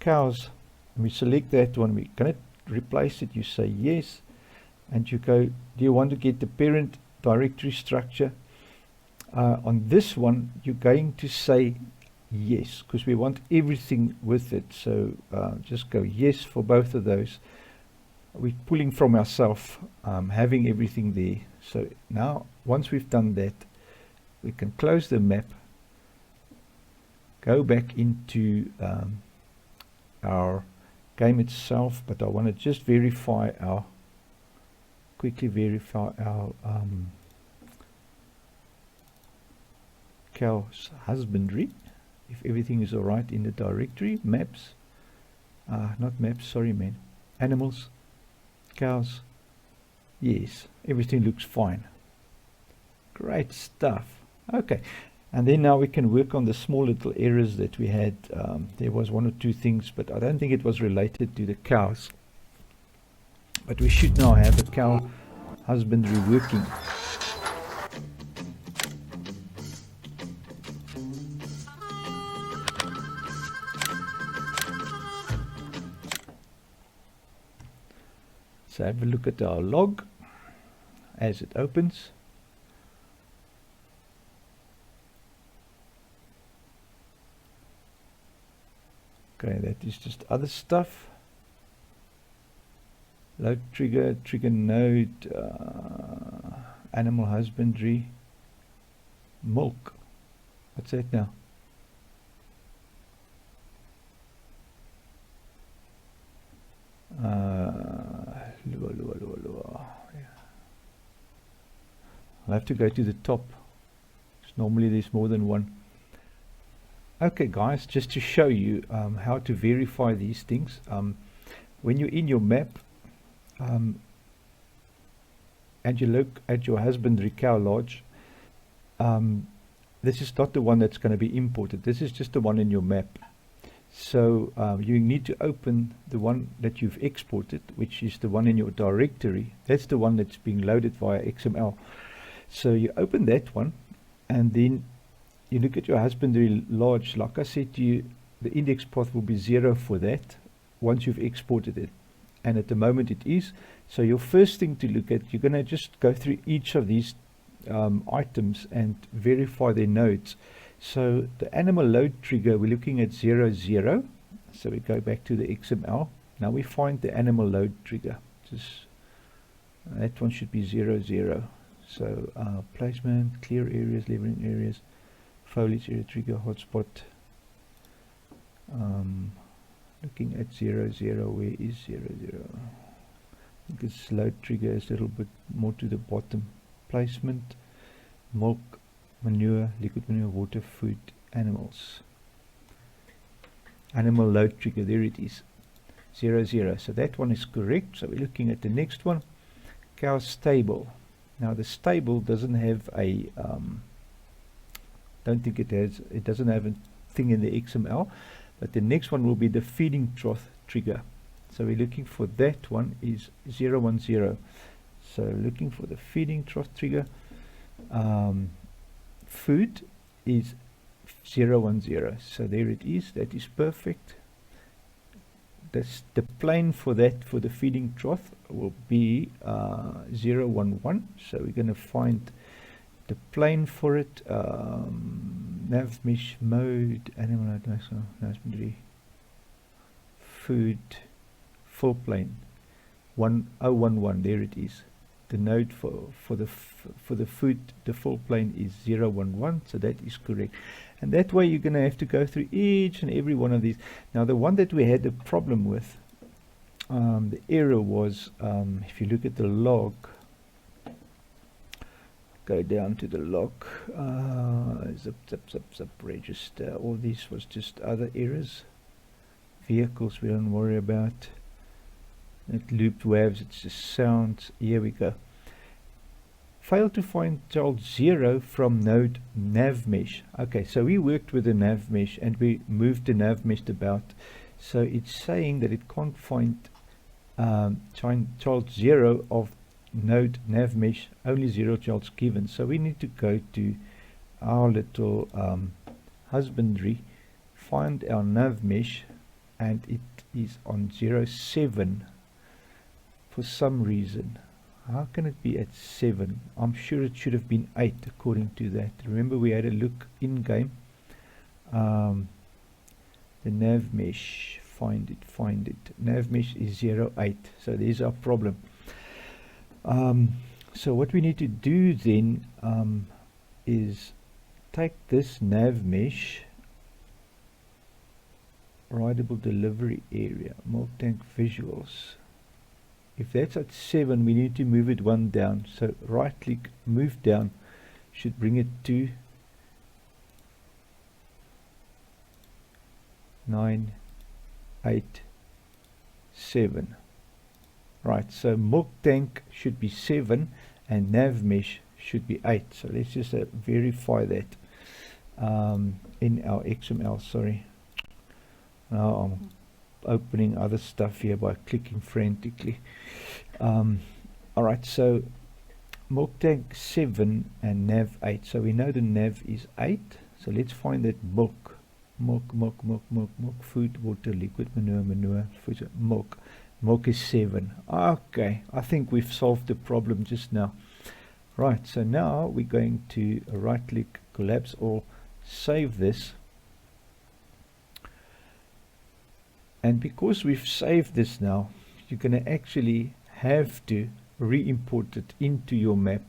cows. And we select that one, we're going to replace it, you say yes, and you go, do you want to get the parent directory structure? On this one, you're going to say yes, because we want everything with it. So just go yes for both of those. We're pulling from ourselves, having everything there. So now, once we've done that, we can close the map, go back into our game itself, but I want to just verify our, quickly verify our cow's husbandry, if everything is alright in the directory. Maps, not maps, sorry man, animals, cows, yes, everything looks fine. Great stuff. Okay, and then now we can work on the small little errors that we had. There was one or two things, but I don't think it was related to the cows. But we should now have a cow husbandry working. So have a look at our log as it opens. Okay, that is just other stuff. Load trigger, trigger node, animal husbandry, milk. What's that now? I'll have to go to the top. Normally there's more than one. Okay guys, just to show you how to verify these things. When you're in your map and you look at your husbandry cow lodge, this is not the one that's going to be imported. This is just the one in your map. So you need to open the one that you've exported, which is the one in your directory. That's the one that's being loaded via XML. So you open that one, and then you look at your husbandry lodge. Like I said to you, the index path will be 0 for that once you've exported it, and at the moment it is. So your first thing to look at, you're going to just go through each of these items and verify their nodes. So the animal load trigger, we're looking at 0, 0. So we go back to the XML. Now we find the animal load trigger. Just that one should be 0, 0. So placement, clear areas, leveling areas, foliage area trigger, hotspot. Looking at 0, 0. Where is 0, 0? I think its load trigger is a little bit more to the bottom. Placement, milk, manure, liquid manure, water, food, animals. Animal load trigger, there it is, 0, 0. So that one is correct. So we're looking at the next one, cow stable. Now the stable doesn't have a, don't think it has, it doesn't have a thing in the XML, but the next one will be the feeding trough trigger. So we're looking for that one is 0, 1, 0. So looking for the feeding trough trigger. Food is 0, 1, 0. So there it is. That is perfect. That's the plane for that, for the feeding trough, will be 011. So we're going to find the plane for it. Nav Mesh mode, animal husbandry, food, full plane, 1011. There it is. The node for the food, the full plane is 011. So that is correct. And that way you're going to have to go through each and every one of these. Now the one that we had a problem with, the error was, if you look at the log, go down to the log, zip, register. All this was just other errors. Vehicles we don't worry about. It looped waves, it's just sounds. Here we go. Failed to find child 0 from node Nav Mesh. Okay, so we worked with the Nav Mesh and we moved the Nav Mesh about. So it's saying that it can't find child 0 of node Nav Mesh, only 0 child's given. So we need to go to our little husbandry, find our Nav Mesh, and it is on 07 for some reason. How can it be at 7? I'm sure it should have been 8 according to that. Remember we had a look in game. The Nav Mesh, find it. Nav Mesh is 08. So there's our problem. So what we need to do then is take this Nav Mesh, rideable delivery area, milk tank visuals. If that's at 7, we need to move it 1 down. So right click, move down, should bring it to 9, 8, 7. Right, so milk tank should be 7 and Nav Mesh should be 8. So let's just verify that in our XML. Sorry. Now I'm opening other stuff here by clicking frantically. Alright, so milk tank 7 and Nav 8. So we know the Nav is 8. So let's find that milk, food, water, liquid, manure, food, milk. Milk is 7. Okay, I think we've solved the problem just now. Right, so now we're going to right click, collapse all, save this. And because we've saved this now, you're going to actually have to re-import it into your map,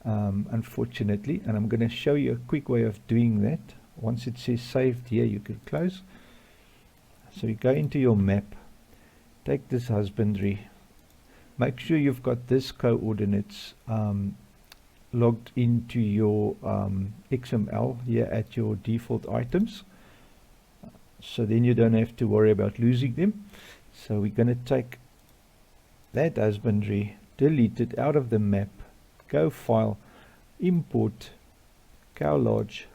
unfortunately. And I'm going to show you a quick way of doing that. Once it says saved here, you can close. So you go into your map, take this husbandry, make sure you've got this coordinates logged into your XML here at your default items. So then you don't have to worry about losing them. So we're going to take that husbandry, delete it out of the map, go file, import, cow lodge,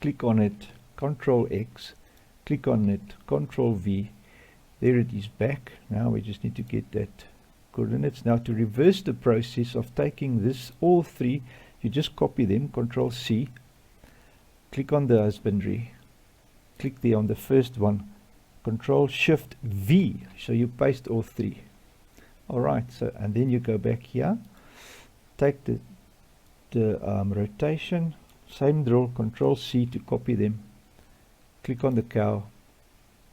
click on it, Control X, click on it, Control V, there it is back. Now we just need to get that coordinates. Now to reverse the process of taking this, all three, you just copy them, Control C, click on the husbandry, click there on the first one, Control Shift V, so you paste all three. Alright, so and then you go back here, take the rotation, same drill, Control C to copy them, click on the cow,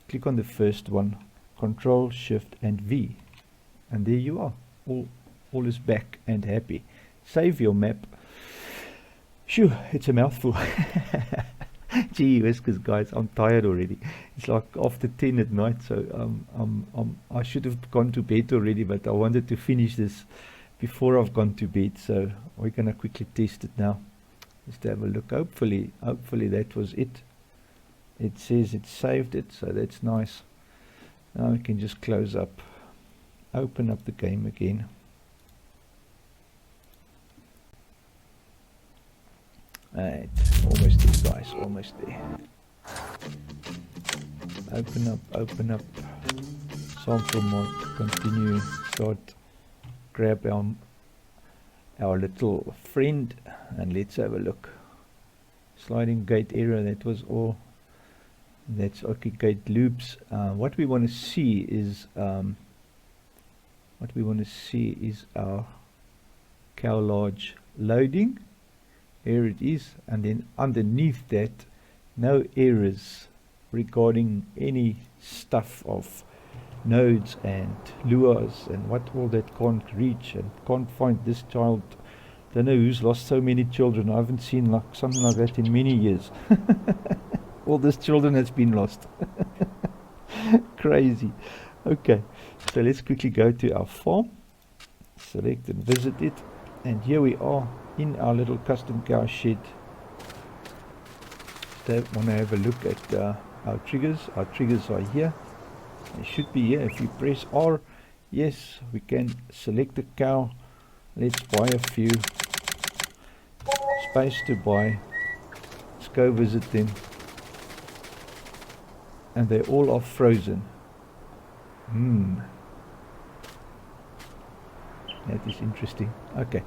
click on the first one, Control Shift and V, and there you are, all is back and happy. Save your map. Phew, it's a mouthful. Gee whiskers, guys, I'm tired already. It's like after 10 at night, so I should have gone to bed already, but I wanted to finish this before I've gone to bed, so we're gonna quickly test it now. Just have a look. Hopefully that was it. It says it saved it, so that's nice. Now we can just close up, open up the game again. Alright, almost there, guys, almost there. Open up, sample mod, continue, start, grab our little friend, and let's have a look. Sliding gate error, that was all That's okay. Gate loops. What we want to see is our cow lodge loading. Here it is, and then underneath that, no errors regarding any stuff of nodes and lures and what all that can't reach and can't find this child. Don't know who's lost so many children. I haven't seen like something like that in many years. All these children has been lost. Crazy. Okay, so let's quickly go to our farm, select and visit it, and here we are in our little custom cow shed. So want to have a look at our triggers. Our triggers are here. They should be here. If you press R, yes, we can select the cow. Let's buy a few. Space to buy. Let's go visit them. And they all are frozen. That is interesting. Okay.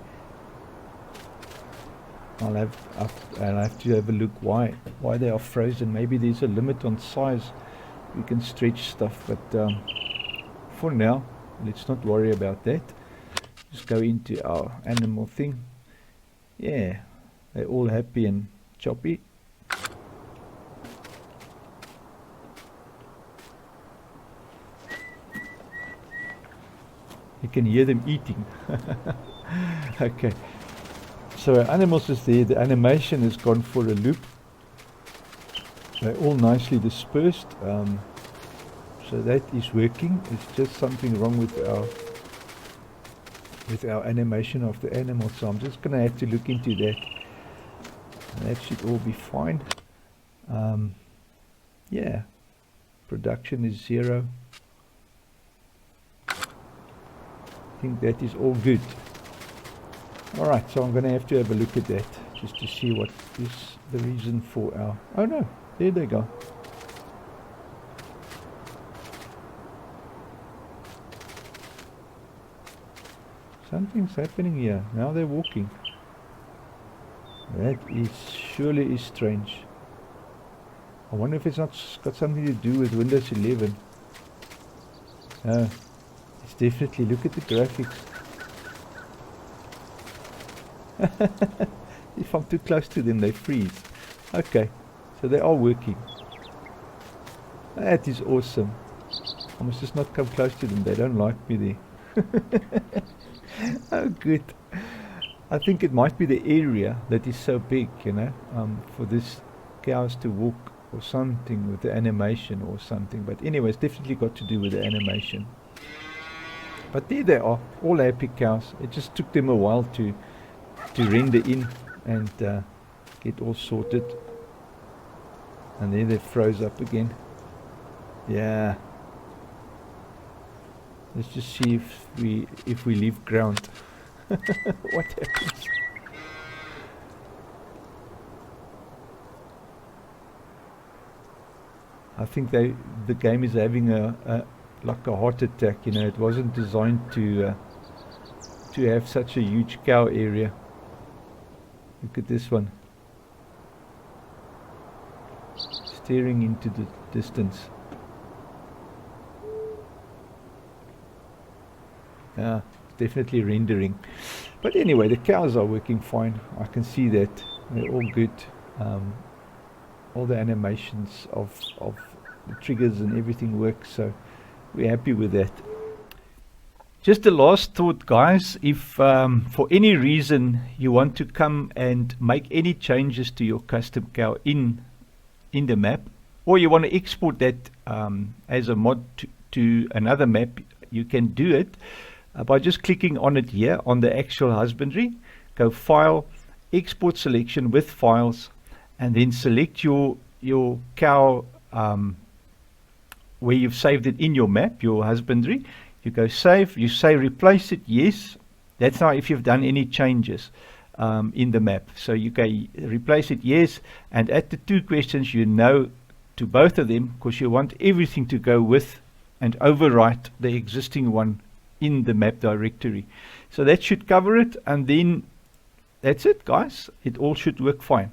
I'll have to have a look why they are frozen. Maybe there's a limit on size. We can stretch stuff, but for now, let's not worry about that. Just go into our animal thing. Yeah, they're all happy and choppy. You can hear them eating. Okay. So our animals is there. The animation has gone for a loop. They're all nicely dispersed. So that is working. It's just something wrong with our animation of the animal. So I'm just going to have to look into that. That should all be fine. Yeah. Production is 0. I think that is all good. Alright, so I'm going to have a look at that just to see what is the reason for our... Oh no, there they go. Something's happening here. Now they're walking. That is surely is strange. I wonder if it's not got something to do with Windows 11. It's definitely, look at the graphics. If I'm too close to them, they freeze. Okay, so they are working. That is awesome. I must just not come close to them. They don't like me there. Oh, good. I think it might be the area that is so big, you know, for this cows to walk or something with the animation or something. But anyway, it's definitely got to do with the animation. But there they are, all happy cows. It just took them a while to render in and get all sorted. And then they froze up again. Yeah. Let's just see if we leave ground. What happens? I think the game is having like a heart attack. You know, it wasn't designed to have such a huge cow area. Look at this one, staring into the distance. Yeah, definitely rendering. But anyway, the cows are working fine. I can see that they're all good. All the animations of the triggers and everything works, so we're happy with that. Just a last thought, guys. If for any reason you want to come and make any changes to your custom cow in the map, or you want to export that as a mod to another map, you can do it by just clicking on it here on the actual husbandry. Go File, Export Selection with Files, and then select your cow where you've saved it in your map, your husbandry. You go Save, you say Replace it, yes. That's now if you've done any changes in the map. So you can replace it, yes, and add the 2 questions you know to both of them, because you want everything to go with and overwrite the existing one in the map directory. So that should cover it, and then that's it, guys. It all should work fine.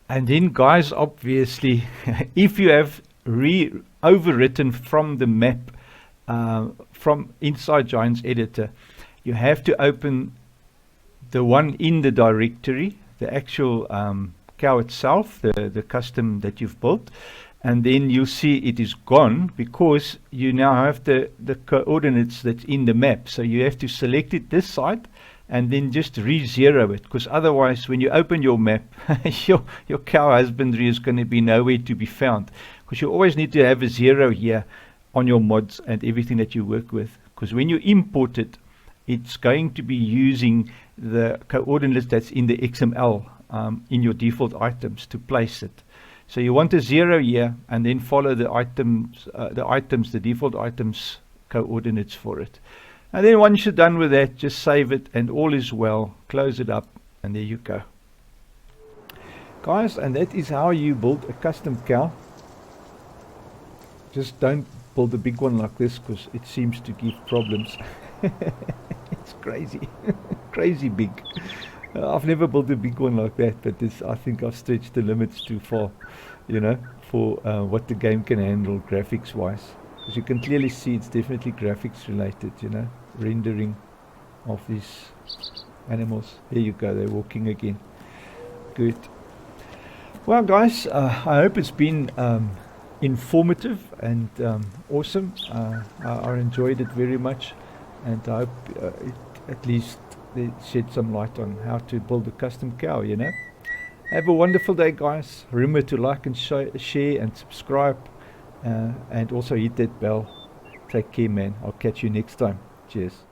And then guys, obviously, if you have overwritten from the map from inside Giants Editor, you have to open the one in the directory, the actual cow itself, the custom that you've built, and then you'll see it is gone because you now have the coordinates that's in the map. So you have to select it this side and then just re-zero it, because otherwise when you open your map, your cow husbandry is going to be nowhere to be found, because you always need to have a 0 here on your mods and everything that you work with, because when you import it, it's going to be using the coordinates that's in the XML in your default items to place it. So you want a 0 here and then follow the the default items coordinates for it. And then once you're done with that, just save it and all is well. Close it up and there you go. Guys, and that is how you build a custom cow. Just don't build a big one like this, because it seems to give problems. It's crazy. Crazy big. I've never built a big one like that, but this, I think I've stretched the limits too far, you know, for what the game can handle graphics wise. As you can clearly see, it's definitely graphics related, you know, rendering of these animals. There you go, they're walking again. Good. Well guys, I hope it's been informative and awesome. I enjoyed it very much, and I hope it at least shed some light on how to build a custom cow, you know. Have a wonderful day guys. Remember to like and share and subscribe, and also hit that bell. Take care man. I'll catch you next time. Cheers.